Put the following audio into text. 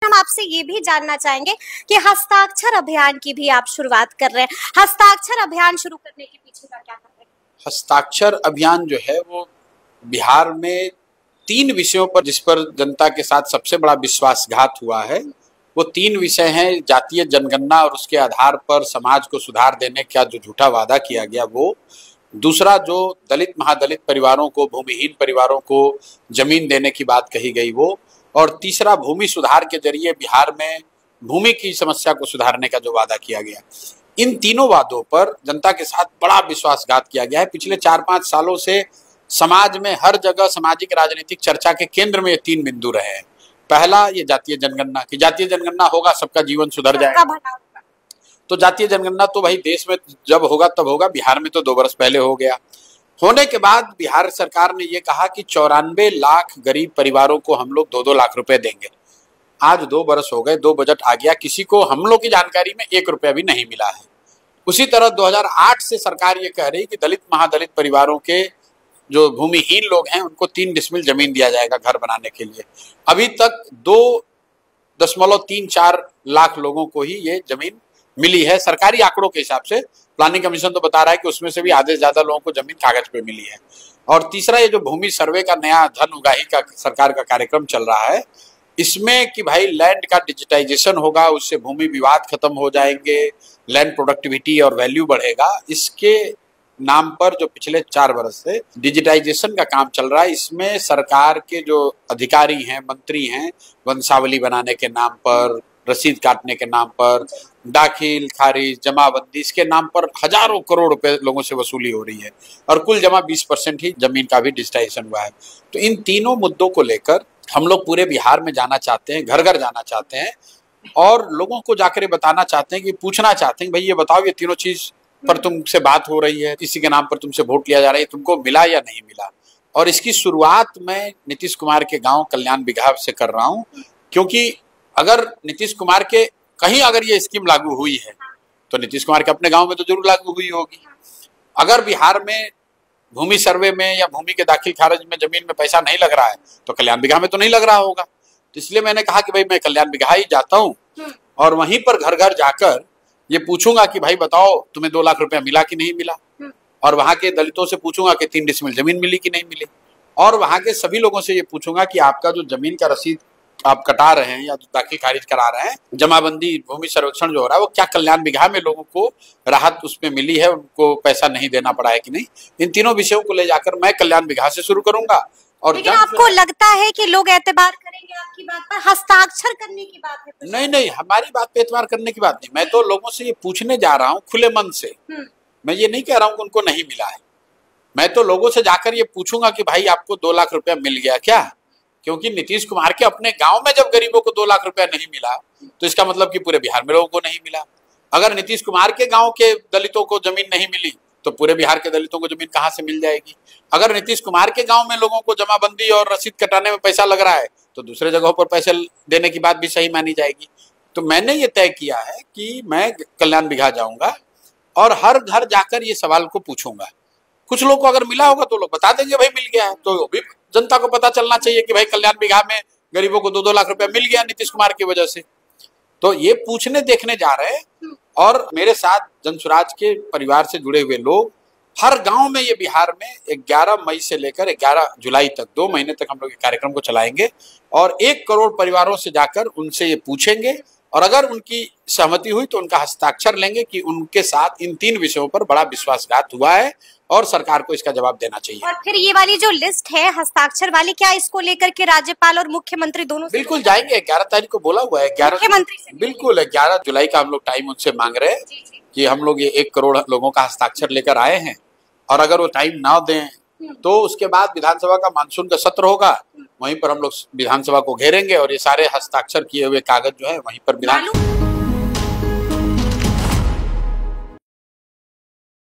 हम आपसे ये भी जानना चाहेंगे कि हस्ताक्षर अभियान की भी आप शुरुआत कर रहे हैं। हस्ताक्षर अभियान शुरू करने के पीछे का क्या कारण है? हस्ताक्षर अभियान जो है वो बिहार में 3 विषयों पर जिस पर जनता के साथ सबसे बड़ा विश्वासघात हुआ है, वो 3 विषय हैं। जातीय जनगणना और उसके आधार पर समाज को सुधार देने का जो झूठा वादा किया गया वो, दूसरा जो दलित महादलित परिवारों को, भूमिहीन परिवारों को जमीन देने की बात कही गई वो, और तीसरा भूमि सुधार के जरिए बिहार में भूमि की समस्या को सुधारने का जो वादा किया गया। इन तीनों वादों पर जनता के साथ बड़ा विश्वासघात किया गया है। पिछले 4-5 सालों से समाज में हर जगह सामाजिक राजनीतिक चर्चा के केंद्र में ये 3 बिंदु रहे हैं। पहला, ये जातीय जनगणना की जातीय जनगणना होगा सबका जीवन सुधर जाएगा। तो जातीय जनगणना तो भाई देश में जब होगा तब होगा, बिहार में तो 2 वर्ष पहले हो गया। होने के बाद बिहार सरकार ने ये कहा कि 94 लाख गरीब परिवारों को हम लोग 2-2 लाख रुपए देंगे। आज 2 वर्ष हो गए, 2 बजट आ गया, किसी को हम लोग की जानकारी में 1 रुपया भी नहीं मिला है। उसी तरह 2008 से सरकार ये कह रही कि दलित महादलित परिवारों के जो भूमिहीन लोग हैं उनको 3 डिसमिल जमीन दिया जाएगा घर बनाने के लिए। अभी तक 2.34 लाख लोगों को ही ये जमीन मिली है सरकारी आंकड़ों के हिसाब से। प्लानिंग कमीशन तो बता रहा है कि उसमें से भी आधे से ज्यादा लोगों को जमीन कागज पे मिली है। और तीसरा, ये जो भूमि सर्वे का नया धन उगाही का सरकार का कार्यक्रम चल रहा है, इसमें कि भाई लैंड का डिजिटाइजेशन होगा, उससे भूमि विवाद खत्म हो जाएंगे, लैंड प्रोडक्टिविटी और वैल्यू बढ़ेगा। इसके नाम पर जो पिछले 4 वर्ष से डिजिटाइजेशन का काम चल रहा है, इसमें सरकार के जो अधिकारी हैं, मंत्री हैं, वंशावली बनाने के नाम पर, रसीद काटने के नाम पर, दाखिल खारिज जमाबंदी, इसके नाम पर हजारों करोड़ रुपए लोगों से वसूली हो रही है और कुल जमा 20% ही जमीन का भी डिजिटाइजेशन हुआ है। तो इन तीनों मुद्दों को लेकर हम लोग पूरे बिहार में जाना चाहते हैं, घर घर जाना चाहते हैं और लोगों को जाकर बताना चाहते हैं कि पूछना चाहते हैं भाई ये बताओ, ये तीनों चीज पर तुमसे बात हो रही है, किसी के नाम पर तुमसे वोट लिया जा रहा है, तुमको मिला या नहीं मिला। और इसकी शुरुआत मैं नीतीश कुमार के गांव कल्याण बिघा से कर रहा हूं, क्योंकि अगर नीतीश कुमार के कहीं अगर ये स्कीम लागू हुई है तो नीतीश कुमार के अपने गांव में तो जरूर लागू हुई होगी। अगर बिहार में भूमि सर्वे में या भूमि के दाखिल खारिज में जमीन में पैसा नहीं लग रहा है तो कल्याण बिघा में तो नहीं लग रहा होगा। तो इसलिए मैंने कहा कि भाई मैं कल्याण बिघा ही जाता हूँ और वहीं पर घर घर जाकर ये पूछूंगा कि भाई बताओ तुम्हें 2 लाख रुपया मिला कि नहीं मिला, और वहां के दलितों से पूछूंगा कि 3 डिसमिल जमीन मिली कि नहीं मिली, और वहां के सभी लोगों से ये पूछूंगा कि आपका जो जमीन का रसीद आप कटा रहे हैं या जो दाखिल खारिज करा रहे हैं, जमाबंदी भूमि सर्वेक्षण जो हो रहा है वो क्या कल्याण बिघा में लोगों को राहत उसमें मिली है, उनको पैसा नहीं देना पड़ा है कि नहीं। इन तीनों विषयों को ले जाकर मैं कल्याण बिघा से शुरू करूंगा। और लेकिन आपको लगता है कि लोग एतबार करेंगे आपकी बात पर? हस्ताक्षर करने की बात है तो नहीं, हमारी बात पे एतबार करने की बात नहीं। मैं तो लोगों से ये पूछने जा रहा हूँ खुले मन से। मैं ये नहीं कह रहा हूँ कि उनको नहीं मिला है। मैं तो लोगों से जाकर ये पूछूंगा कि भाई आपको 2 लाख रुपया मिल गया क्या, क्योंकि नीतीश कुमार के अपने गांव में जब गरीबों को 2 लाख रुपया नहीं मिला तो इसका मतलब कि पूरे बिहार में लोगों को नहीं मिला। अगर नीतीश कुमार के गांव के दलितों को जमीन नहीं मिली तो पूरे बिहार के दलितों को जमीन कहां से मिल जाएगी। अगर नीतीश कुमार के गांव में लोगों को जमाबंदी और रसीद कटाने में पैसा लग रहा है तो दूसरे जगहों पर पैसे देने की बात भी सही मानी जाएगी। तो मैंने ये तय किया है कि मैं कल्याण बिघा जाऊंगा और हर घर जाकर ये सवाल को पूछूंगा। कुछ लोग को अगर मिला होगा तो लोग बता देंगे भाई मिल गया है, तो भी जनता को पता चलना चाहिए कि भाई कल्याण बिघा में गरीबों को 2-2 लाख रुपया मिल गया नीतीश कुमार की वजह से। तो ये पूछने देखने जा रहे हैं और मेरे साथ जनसुराज के परिवार से जुड़े हुए लोग हर गांव में, ये बिहार में 11 मई से लेकर 11 जुलाई तक 2 महीने तक हम लोग ये कार्यक्रम को चलाएंगे और 1 करोड़ परिवारों से जाकर उनसे ये पूछेंगे और अगर उनकी सहमति हुई तो उनका हस्ताक्षर लेंगे कि उनके साथ इन 3 विषयों पर बड़ा विश्वासघात हुआ है और सरकार को इसका जवाब देना चाहिए। और फिर ये वाली जो लिस्ट है हस्ताक्षर वाली, क्या इसको लेकर के राज्यपाल और मुख्यमंत्री दोनों बिल्कुल जाएंगे। 11 तारीख को बोला हुआ है, 11 मुख्यमंत्री से बिल्कुल 11 जुलाई का हम लोग टाइम उनसे मांग रहे हैं कि हम लोग ये 1 करोड़ लोगों का हस्ताक्षर लेकर आए हैं और अगर वो टाइम ना दें तो उसके बाद विधानसभा का मानसून का सत्र होगा, वहीं पर हम लोग विधानसभा को घेरेंगे और ये सारे हस्ताक्षर किए हुए कागज जो है वहीं पर विधान